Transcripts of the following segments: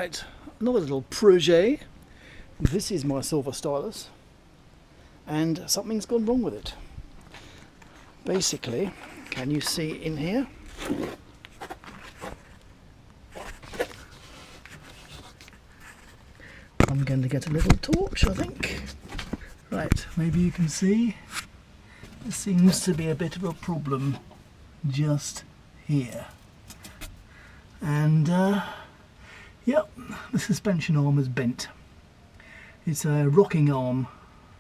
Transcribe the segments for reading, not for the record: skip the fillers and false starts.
Right, another little projet. This is my Sylva Stylus, and something's gone wrong with it. Basically, can you see in here? I'm going to get a little torch, I think. Right, maybe you can see. There seems to be a bit of a problem just here. And yep, the suspension arm is bent. It's a rocking arm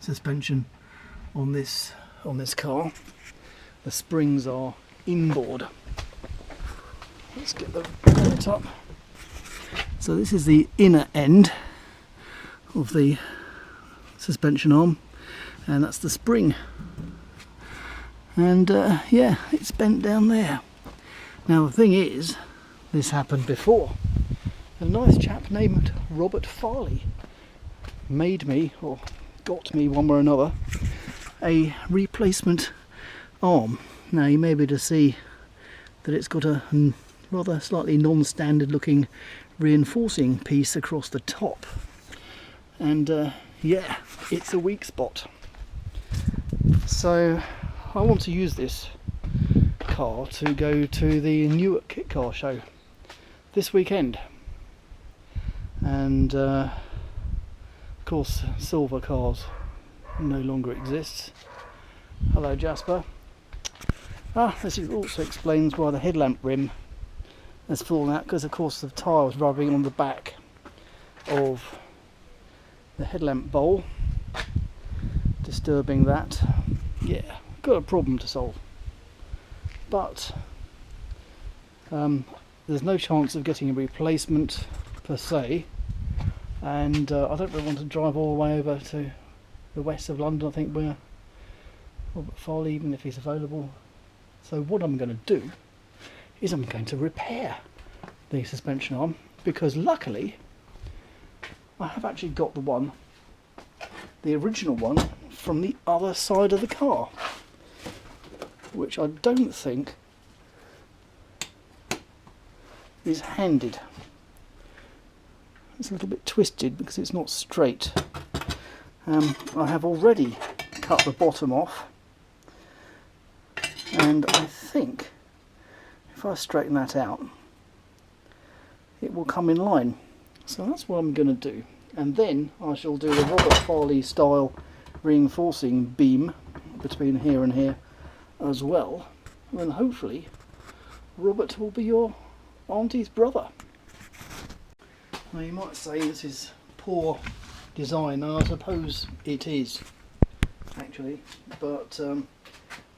suspension on this car. The springs are inboard. Let's get the right up. So this is the inner end of the suspension arm, and that's the spring. And yeah, it's bent down there. Now the thing is, this happened before. A nice chap named Robert Farley made me, or got me one way or another, a replacement arm. Now you may be able to see that it's got a rather slightly non-standard looking reinforcing piece across the top. And yeah, it's a weak spot. So I want to use this car to go to the Newark kit car show this weekend, and of course Sylva cars no longer exists. Hello Jasper. This also explains why the headlamp rim has fallen out, because of course the tyre was rubbing on the back of the headlamp bowl, disturbing that. Yeah, got a problem to solve, but there's no chance of getting a replacement per se, and I don't really want to drive all the way over to the west of London, I think, where Robert Farley, even if he's available. So what I'm going to do is I'm going to repair the suspension arm, because luckily I have actually got the original one from the other side of the car, which I don't think is handed. It's a little bit twisted because it's not straight. I have already cut the bottom off, and I think if I straighten that out it will come in line. So that's what I'm going to do, and then I shall do the Robert Farley style reinforcing beam between here and here as well, and then hopefully Robert will be your auntie's brother. Now you might say this is poor design, and I suppose it is actually, but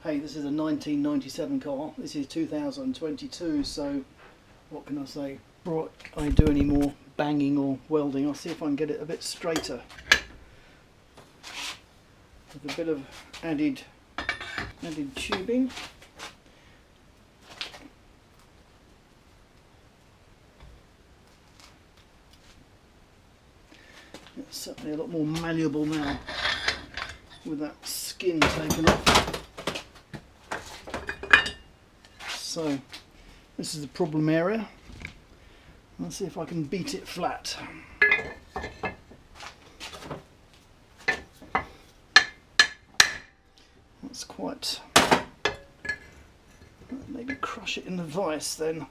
hey, this is a 1997 car, this is 2022, so what can I say? Before I do any more banging or welding, I'll see if I can get it a bit straighter with a bit of added tubing. It's certainly a lot more malleable now with that skin taken off. So this is the problem area. Let's see if I can beat it flat. That's quite... maybe crush it in the vise then.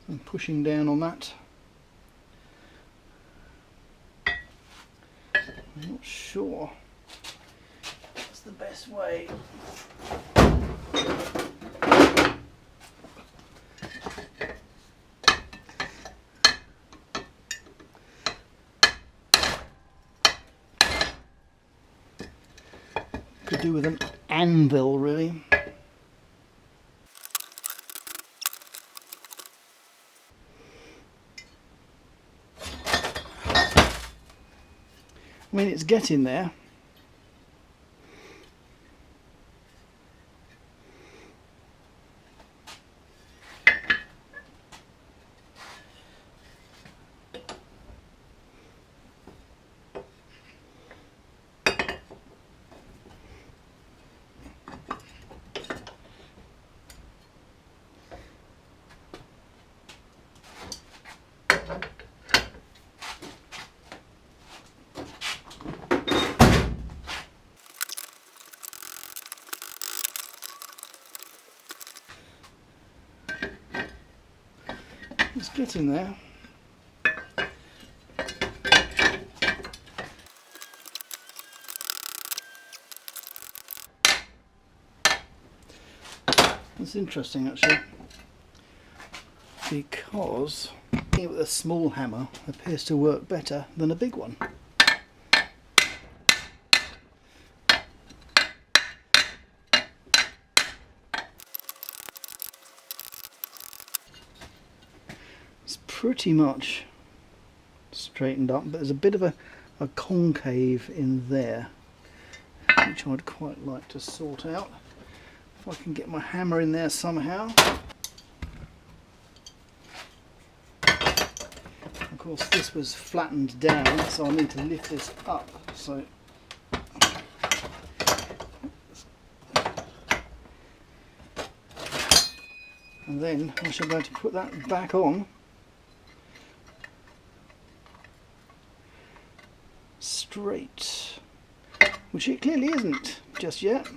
I'm pushing down on that. I'm not sure that's the best way. Could do with an anvil, really. I mean, it's getting there. getting there. It's interesting actually, because a small hammer appears to work better than a big one. It's pretty much straightened up, but there's a bit of a concave in there, which I'd quite like to sort out. If I can get my hammer in there somehow. Of course this was flattened down, so I need to lift this up. So and then I shall go to put that back on straight, which it clearly isn't just yet.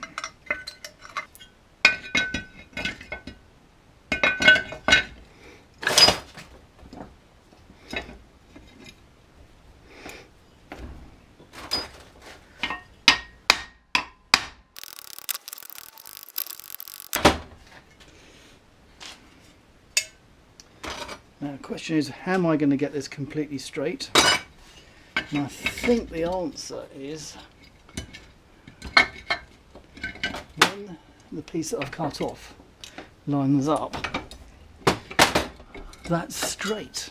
Now the question is, how am I going to get this completely straight? And I think the answer is when the piece that I've cut off lines up, that's straight.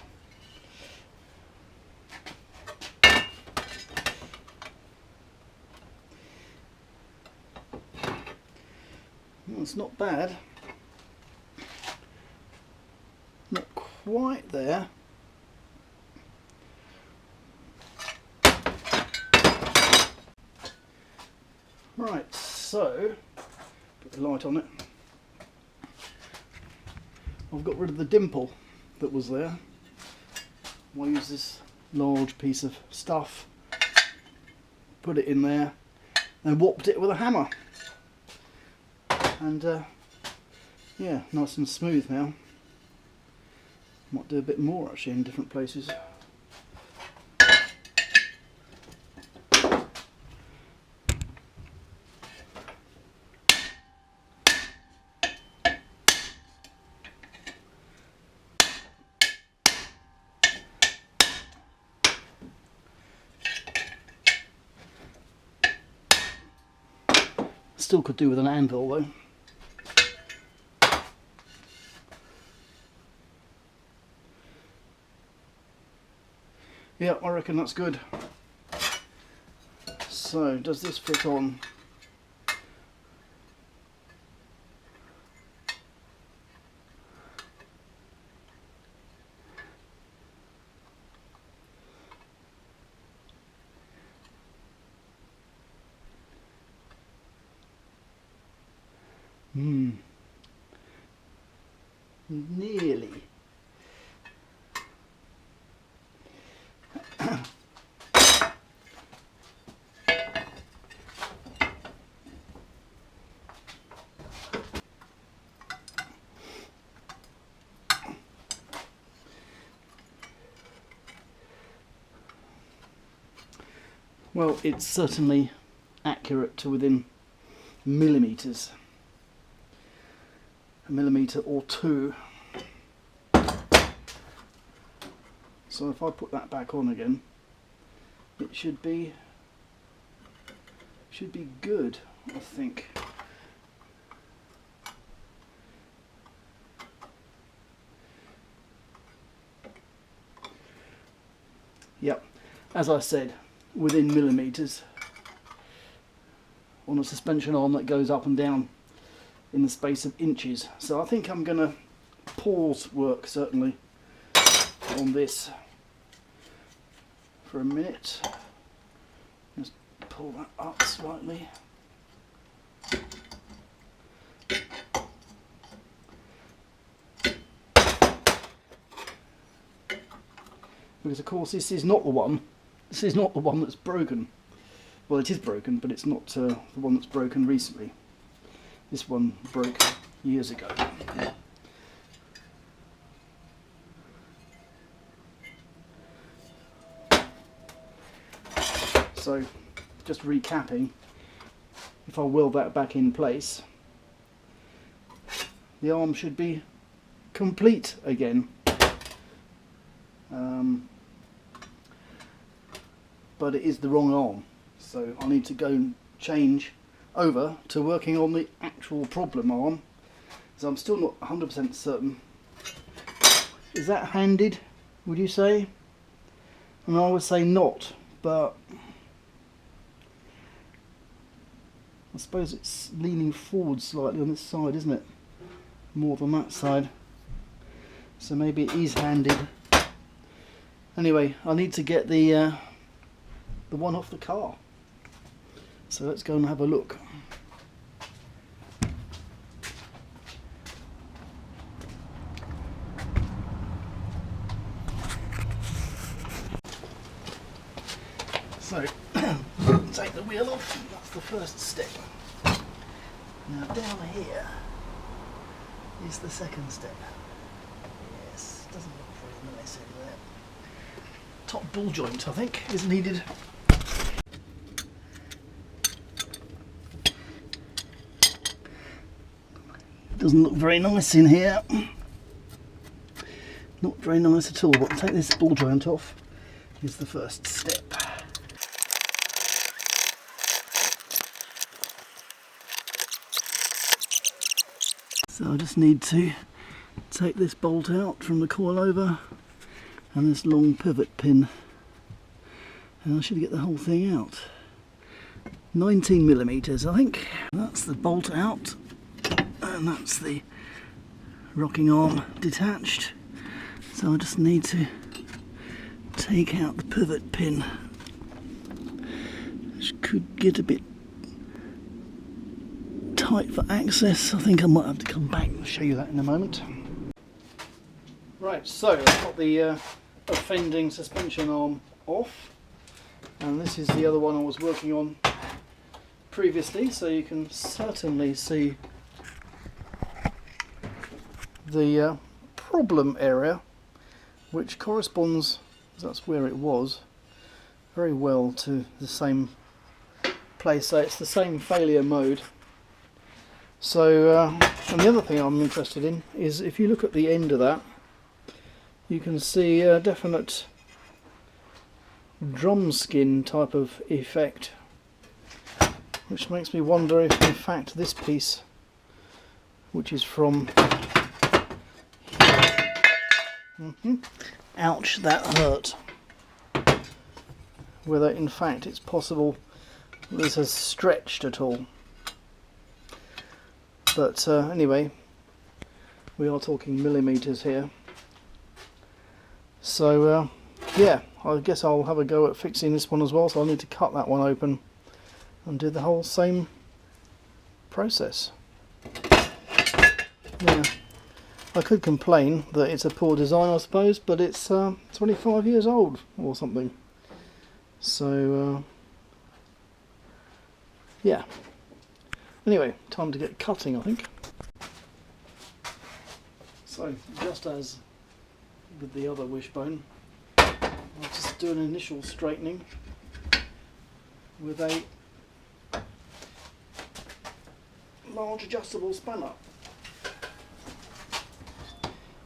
Well, it's not bad. Not quite there. Right, so put the light on it. I've got rid of the dimple that was there. I'll use this large piece of stuff, put it in there, and whopped it with a hammer. And yeah, nice and smooth now. Might do a bit more actually in different places. Still could do with an anvil though. Yeah, I reckon that's good. So, does this fit on? Nearly. Well, it's certainly accurate to within millimetres. A millimetre or two. So if I put that back on again, it should be good, I think. Yep, as I said, within millimetres on a suspension arm that goes up and down in the space of inches. So I think I'm going to pause work certainly on this for a minute. Just pull that up slightly. Because of course this is not the one. This is not the one that's broken. Well, it is broken, but it's not the one that's broken recently. This one broke years ago. So just recapping, if I weld that back in place, the arm should be complete again. But it is the wrong arm, so I need to go and change over to working on the actual problem arm. So I'm still not 100% certain. Is that handed, would you say? And I would say not, but I suppose it's leaning forward slightly on this side, isn't it? More than that side. So maybe it is handed. Anyway, I need to get the one off the car. So let's go and have a look. So, take the wheel off, that's the first step. Now down here is the second step. Yes, doesn't look very nice in there. Top ball joint, I think, is needed. Doesn't look very nice in here. Not very nice at all, but take this ball joint off is the first step. So I just need to take this bolt out from the coilover and this long pivot pin, and I should get the whole thing out. 19mm, I think. That's the bolt out, and that's the rocking arm detached. So I just need to take out the pivot pin, which could get a bit tight for access. I think I might have to come back and show you that in a moment. Right, so I've got the offending suspension arm off, and this is the other one I was working on previously, so you can certainly see the problem area, which corresponds, that's where it was, very well to the same place. So it's the same failure mode. So, and the other thing I'm interested in is if you look at the end of that, you can see a definite drum skin type of effect, which makes me wonder if in fact this piece, which is from ouch, that hurt, whether in fact it's possible this has stretched at all. But anyway, we are talking millimeters here. So yeah, I guess I'll have a go at fixing this one as well. So I'll need to cut that one open and do the whole same process. Yeah, I could complain that it's a poor design, I suppose, but it's 25 years old or something. So yeah. Anyway, time to get cutting, I think. So, just as with the other wishbone, I'll just do an initial straightening with a large adjustable spanner,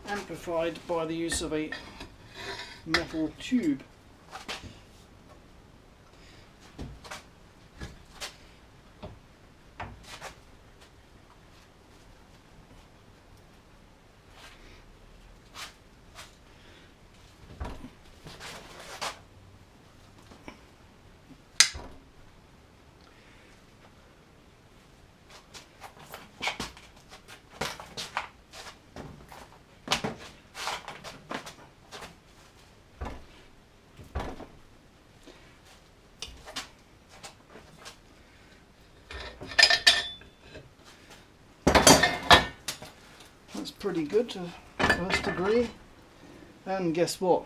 amplified by the use of a metal tube. That's pretty good to first degree. And guess what?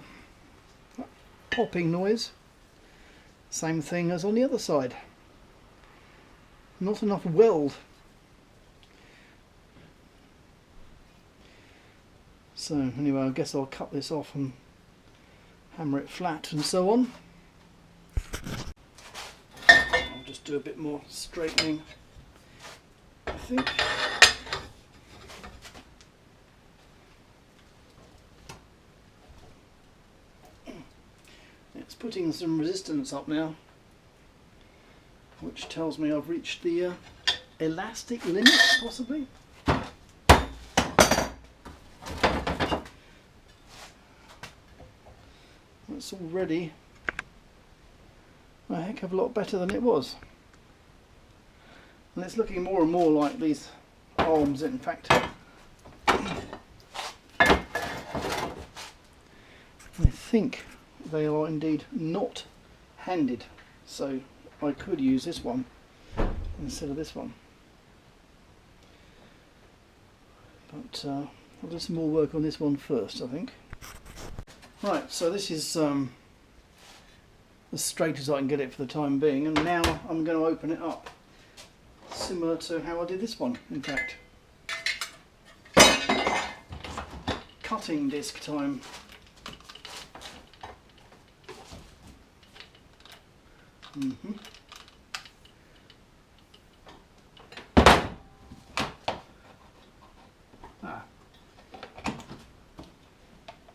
That popping noise, same thing as on the other side. Not enough weld. So anyway, I guess I'll cut this off and hammer it flat and so on. do a bit more straightening, I think. It's putting some resistance up now, which tells me I've reached the elastic limit, possibly. That's already a heck of a lot better than it was. And it's looking more and more like these arms, in fact. I think they are indeed not handed, so I could use this one instead of this one. But I'll do some more work on this one first, I think. Right, so this is as straight as I can get it for the time being, and now I'm going to open it up, similar to how I did this one, in fact. Cutting disc time.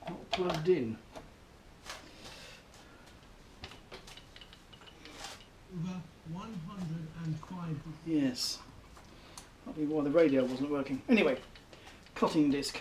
Not plugged in. Over 105. Yes. That'll be why the radio wasn't working. Anyway, cutting disc.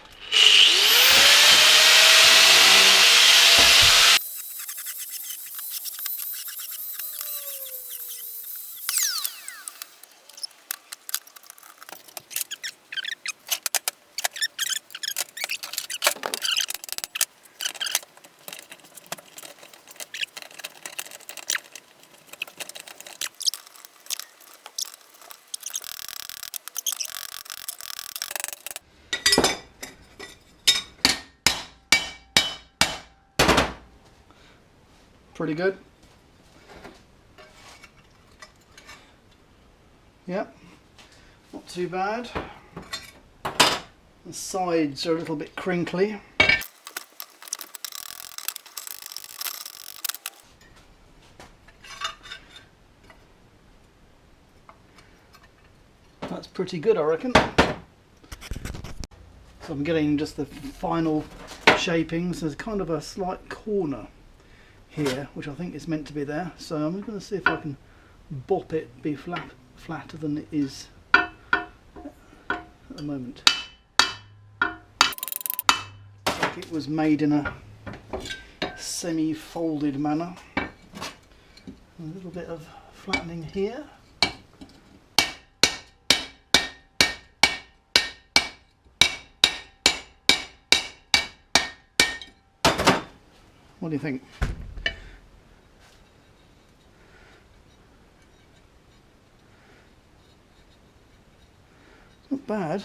Pretty good. Yep, not too bad. The sides are a little bit crinkly. That's pretty good, I reckon. So I'm getting just the final shapings. There's kind of a slight corner here, which I think is meant to be there. So I'm going to see if I can bop it, be flatter than it is at the moment. Like it was made in a semi-folded manner. A little bit of flattening here. What do you think? Not bad.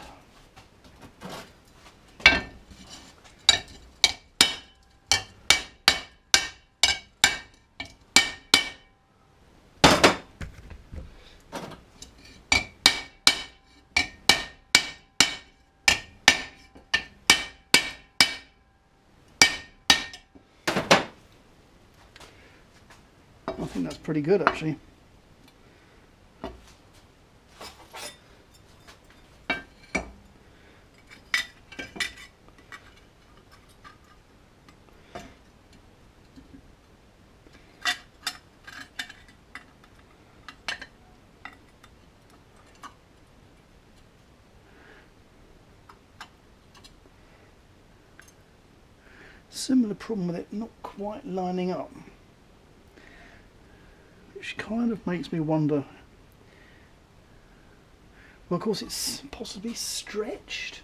I think that's pretty good, actually. Similar problem with it not quite lining up, which kind of makes me wonder. Well, of course it's possibly stretched,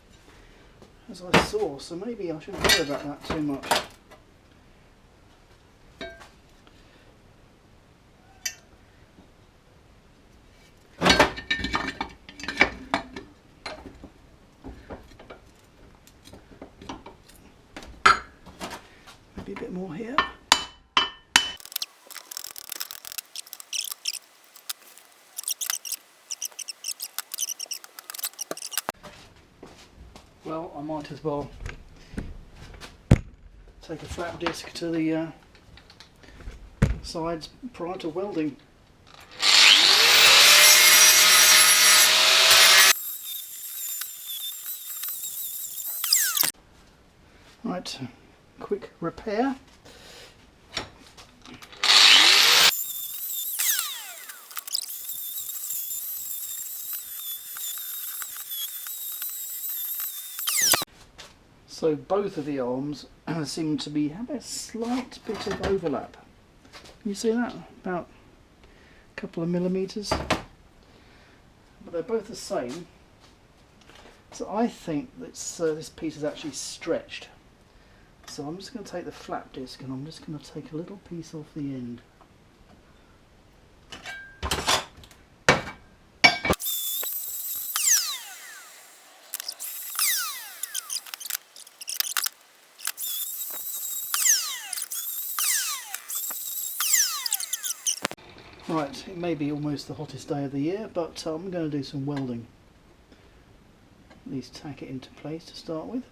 as I saw, so maybe I shouldn't worry about that too much. Maybe a bit more here. Well, I might as well take a flat disc to the sides prior to welding. Right, quick repair. So both of the arms seem to have a slight bit of overlap. Can you see that? About a couple of millimetres. But they're both the same. So I think that this piece is actually stretched. So I'm just going to take the flap disc and I'm just going to take a little piece off the end. Right, it may be almost the hottest day of the year, but I'm going to do some welding. At least tack it into place to start with.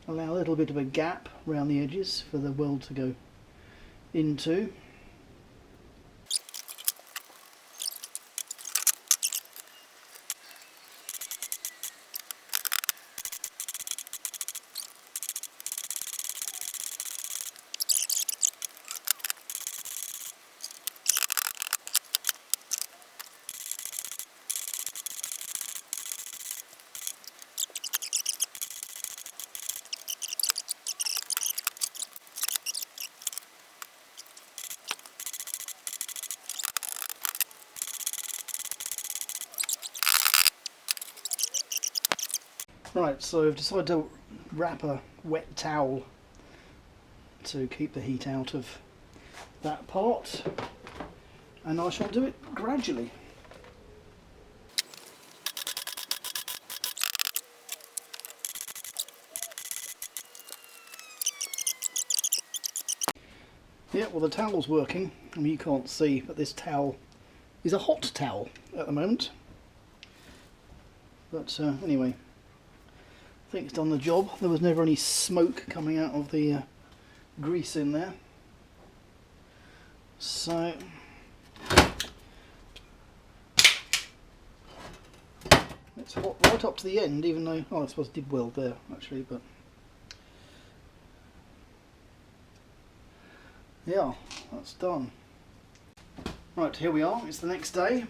Allow a little bit of a gap around the edges for the weld to go into. Right, so I've decided to wrap a wet towel to keep the heat out of that part, and I shall do it gradually. Yeah, well, the towel's working. I mean, you can't see, but this towel is a hot towel at the moment. But anyway, I think it's done the job. There was never any smoke coming out of the grease in there. So it's hot right up to the end, even though, oh, I suppose it did weld there actually, but yeah, that's done. Right, here we are. It's the next day,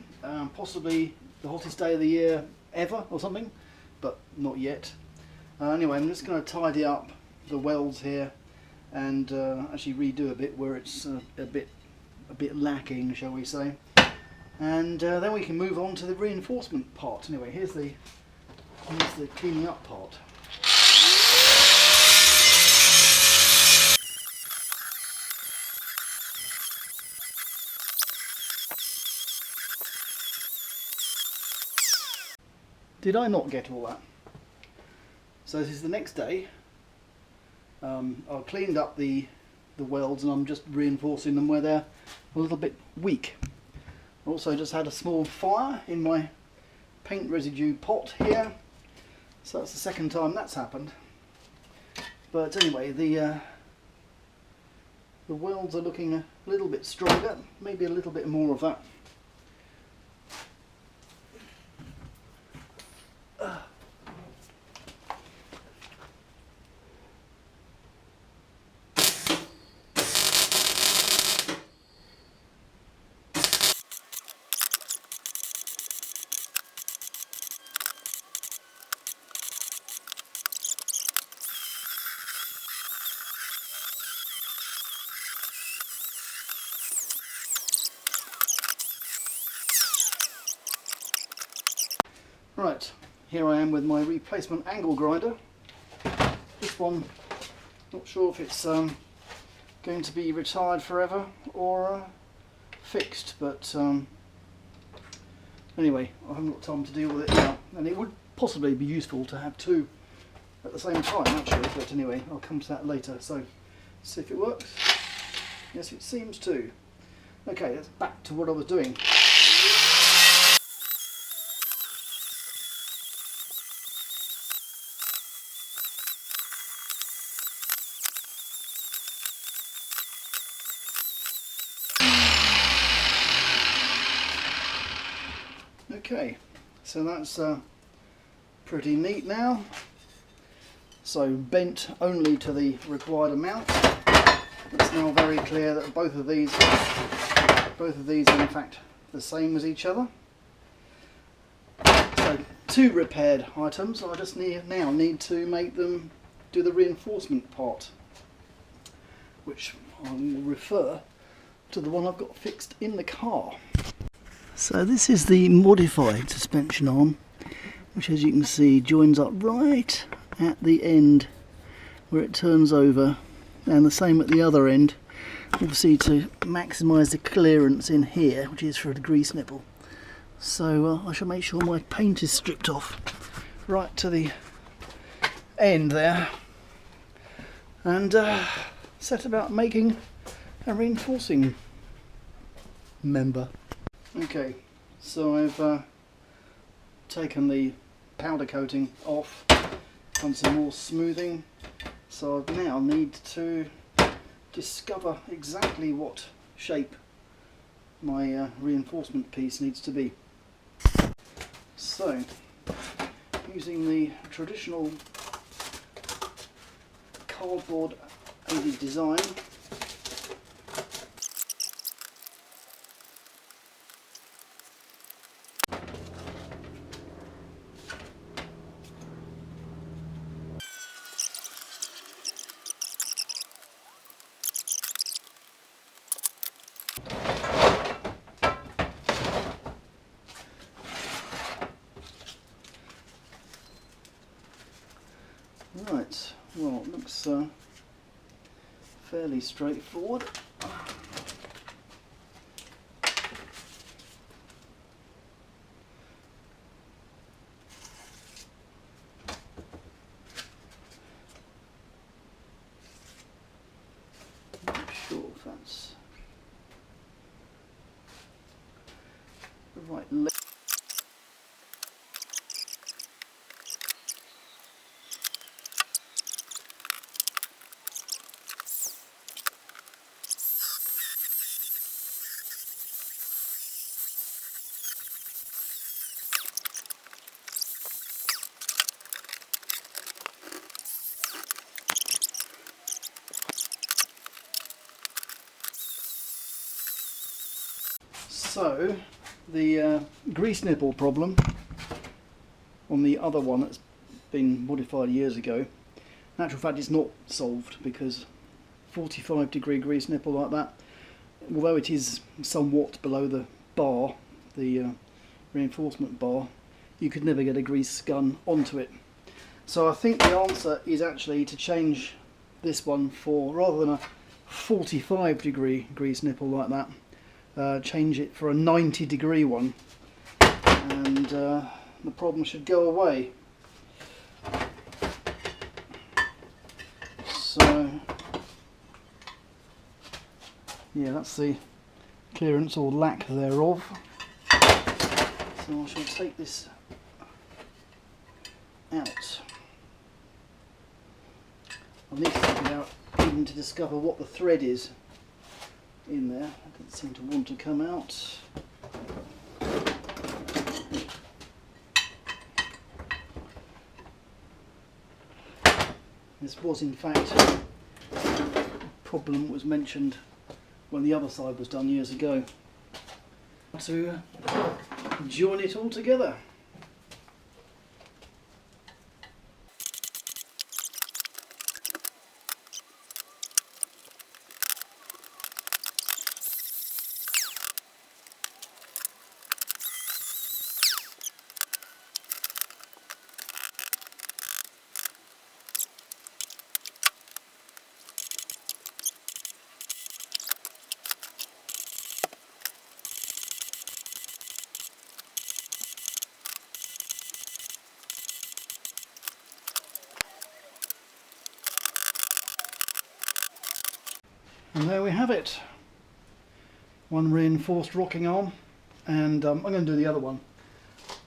possibly the hottest day of the year ever or something, but not yet. Anyway, I'm just going to tidy up the welds here and actually redo a bit where it's a bit lacking, shall we say, and then we can move on to the reinforcement part. Anyway, here's the cleaning up part. Did I not get all that? So this is the next day. I've cleaned up the welds and I'm just reinforcing them where they're a little bit weak. Also just had a small fire in my paint residue pot here, so that's the second time that's happened. But anyway, the welds are looking a little bit stronger, maybe a little bit more of that. Right, here I am with my replacement angle grinder. This one, not sure if it's going to be retired forever or fixed, but anyway, I haven't got time to deal with it now, and it would possibly be useful to have two at the same time actually, but anyway, I'll come to that later. So, see if it works. Yes, it seems to. Okay, let's back to what I was doing. Okay, so that's pretty neat now. So bent only to the required amount. It's now very clear that both of these are in fact the same as each other. So 2 repaired items. I just now need to make them do the reinforcement part, which I will refer to the one I've got fixed in the car. So this is the modified suspension arm, which as you can see joins up right at the end where it turns over, and the same at the other end, obviously to maximise the clearance in here, which is for the grease nipple. So I shall make sure my paint is stripped off right to the end there, and set about making a reinforcing member. Okay, so I've taken the powder coating off, done some more smoothing, so I now need to discover exactly what shape my reinforcement piece needs to be. So, using the traditional cardboard aided design, right, well, it looks fairly straightforward. Not sure if that's the right length. So, the grease nipple problem on the other one that's been modified years ago, in actual fact it's not solved, because 45-degree grease nipple like that, although it is somewhat below the bar, the reinforcement bar, you could never get a grease gun onto it. So I think the answer is actually to change this one for, rather than a 45-degree grease nipple like that, change it for a 90-degree one, and the problem should go away. So yeah, that's the clearance or lack thereof. So I shall take this out. I need to take it out even to discover what the thread is in there. It doesn't seem to want to come out. This was in fact a problem that was mentioned when the other side was done years ago. To join it all together. And there we have it. One reinforced rocking arm, and I'm going to do the other one.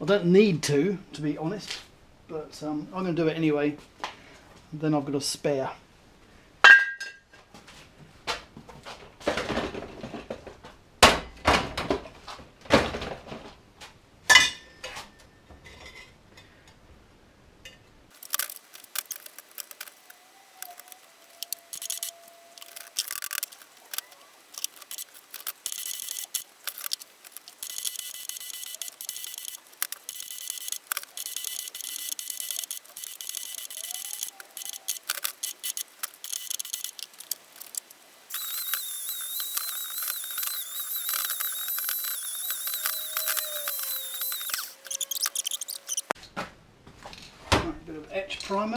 I don't need to be honest, but I'm going to do it anyway. Then I've got a spare. primer.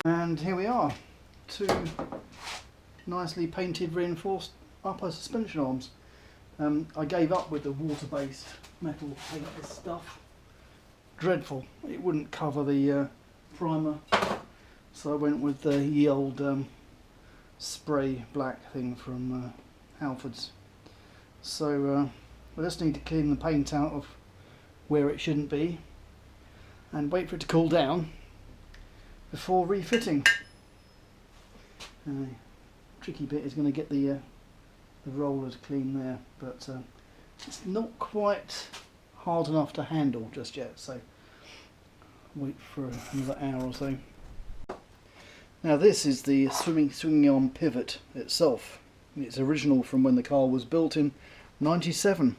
And here we are, two nicely painted reinforced upper suspension arms. I gave up with the water-based metal paint this stuff. Dreadful. It wouldn't cover the primer, so I went with the ye old spray black thing from Halfords. So I just need to clean the paint out of where it shouldn't be and wait for it to cool down before refitting. Tricky bit is going to get the rollers clean there, but it's not quite hard enough to handle just yet, so wait for another hour or so. Now this is the swinging arm pivot itself. It's original from when the car was built in '97.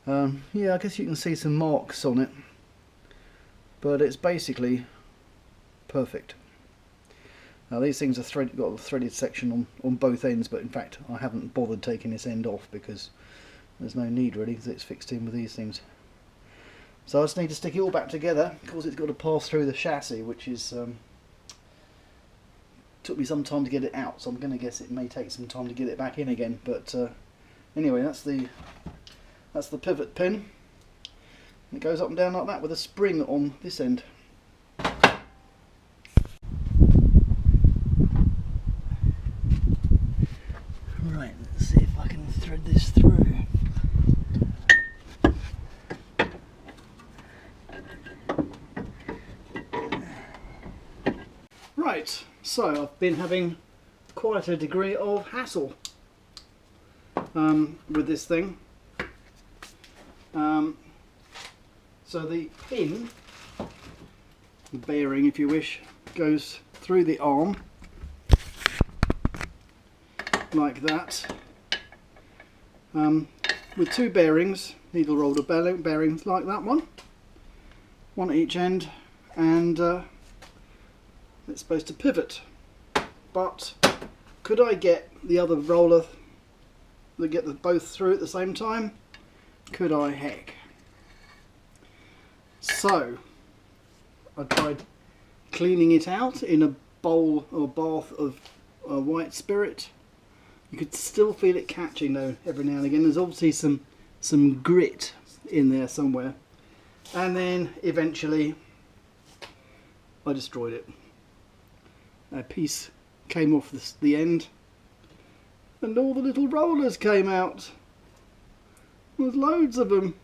Yeah, I guess you can see some marks on it, but it's basically perfect. Now these things are got a threaded section on both ends, but in fact I haven't bothered taking this end off because there's no need really, because it's fixed in with these things. So I just need to stick it all back together. Of course it's got to pass through the chassis, which is took me some time to get it out, so I'm going to guess it may take some time to get it back in again. But anyway, that's the pivot pin. And it goes up and down like that with a spring on this end. Right, let's see if I can thread this through. Right, so I've been having quite a degree of hassle with this thing. So the pin, the bearing if you wish, goes through the arm like that, with two bearings, needle roller bearings like that one at each end, and it's supposed to pivot. But could I get the other roller to get them both through at the same time? Could I? Heck. So I tried cleaning it out in a bowl or bath of white spirit. You could still feel it catching though every now and again. There's obviously some grit in there somewhere. And then eventually I destroyed it. A piece came off the end and all the little rollers came out. There's loads of them.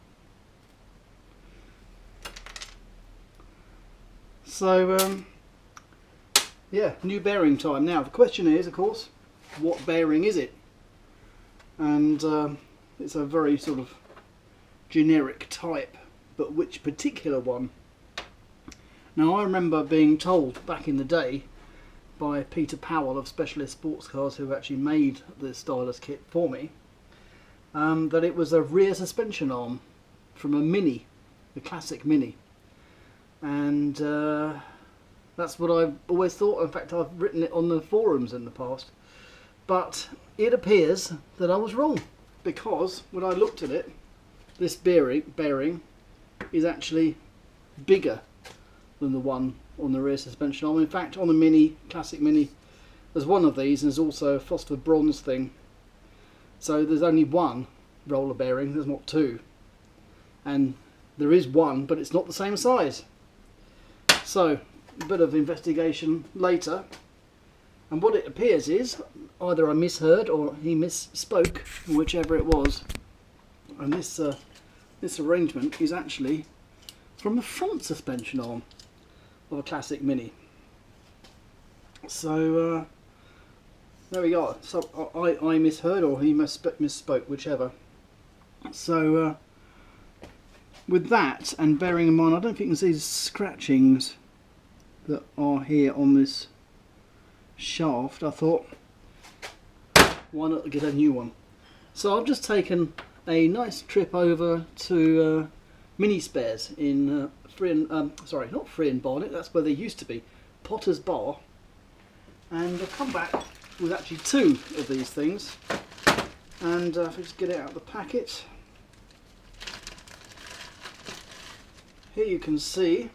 So yeah, new bearing time. Now the question is, of course, what bearing is it? And it's a very sort of generic type, but which particular one? Now I remember being told back in the day by Peter Powell of Specialist Sports Cars, who actually made the Stylus kit for me, that it was a rear suspension arm from a Mini, the classic Mini. And that's what I've always thought. In fact, I've written it on the forums in the past. But it appears that I was wrong, because when I looked at it, this bearing is actually bigger than the one on the rear suspension arm. In fact, on the Mini, classic Mini, there's one of these, and there's also a phosphor bronze thing. So there's only one roller bearing, there's not two. And there is one, but it's not the same size. So a bit of investigation later, and what it appears is either I misheard or he misspoke, whichever it was. And this arrangement is actually from the front suspension arm of a classic Mini. So there we go. So I misheard or he misspoke, whichever. So with that, and bearing in mind, I don't know if you can see the scratchings that are here on this shaft, I thought, why not get a new one? So I've just taken a nice trip over to Mini Spares in not Free and Barnet, that's where they used to be, potter's bar, and I've come back with actually 2 of these things. And if I just get it out of the packet, here you can see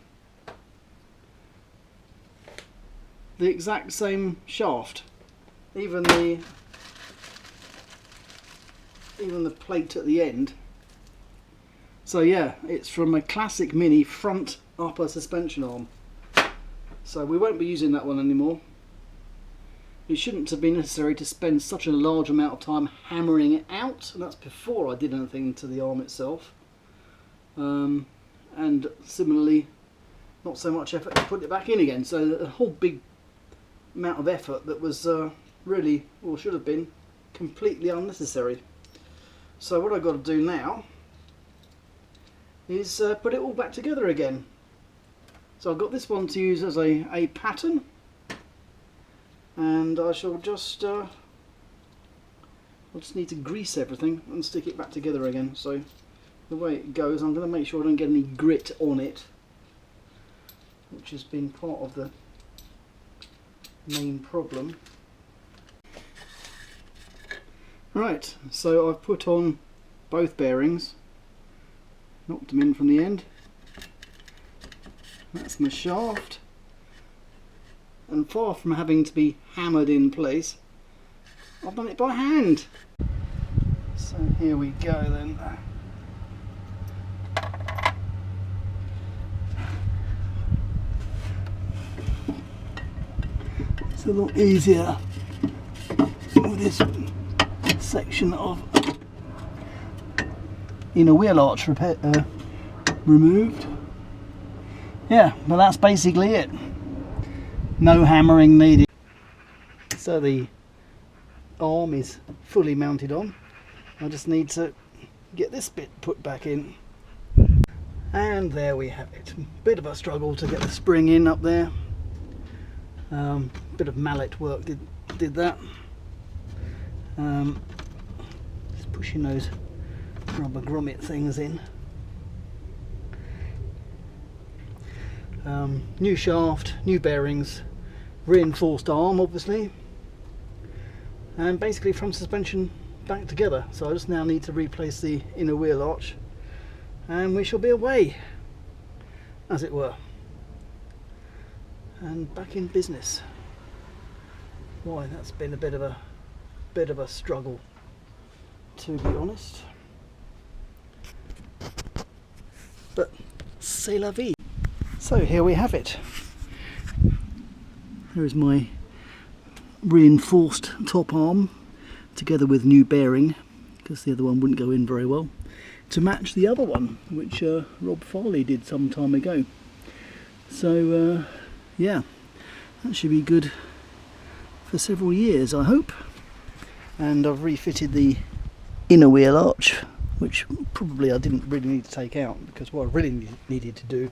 the exact same shaft, even the plate at the end. So yeah, it's from a classic Mini front upper suspension arm. So we won't be using that one anymore. It shouldn't have been necessary to spend such a large amount of time hammering it out, and that's before I did anything to the arm itself. And similarly, not so much effort to put it back in again. So a whole big amount of effort that was really, or should have been, completely unnecessary. So what I've got to do now is put it all back together again. So I've got this one to use as a pattern, and I shall just I'll just need to grease everything and stick it back together again. So the way it goes, I'm going to make sure I don't get any grit on it, which has been part of the main problem. Right, so I've put on both bearings, knocked them in from the end. That's my shaft, and far from having to be hammered in place, I've done it by hand. So here we go then. It's a lot easier with this section of inner wheel arch removed. Yeah, but that's basically it. No hammering needed. So the arm is fully mounted on. I just need to get this bit put back in. And there we have it. Bit of a struggle to get the spring in up there. Bit of mallet work did that. Just pushing those rubber grommet things in. New shaft, new bearings, reinforced arm obviously, and basically from suspension back together. So I just now need to replace the inner wheel arch and we shall be away, as it were, and back in business. Why, that's been a bit of a struggle, to be honest, but c'est la vie. So here we have it. Here is my reinforced top arm together with new bearing, because the other one wouldn't go in very well, to match the other one which Rob Farley did some time ago. So yeah, that should be good for several years, I hope. And I've refitted the inner wheel arch, which probably I didn't really need to take out, because what I really needed to do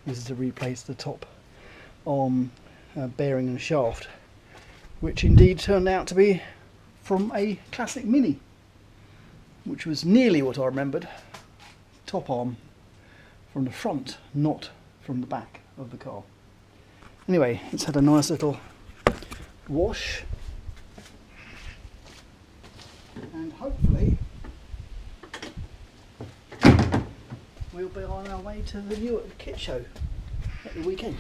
is to replace the top arm bearing and shaft, which indeed turned out to be from a classic Mini, which was nearly what I remembered. Top arm from the front, not from the back of the car. Anyway, it's had a nice little wash, and hopefully we'll be on our way to the Newark kit show at the weekend.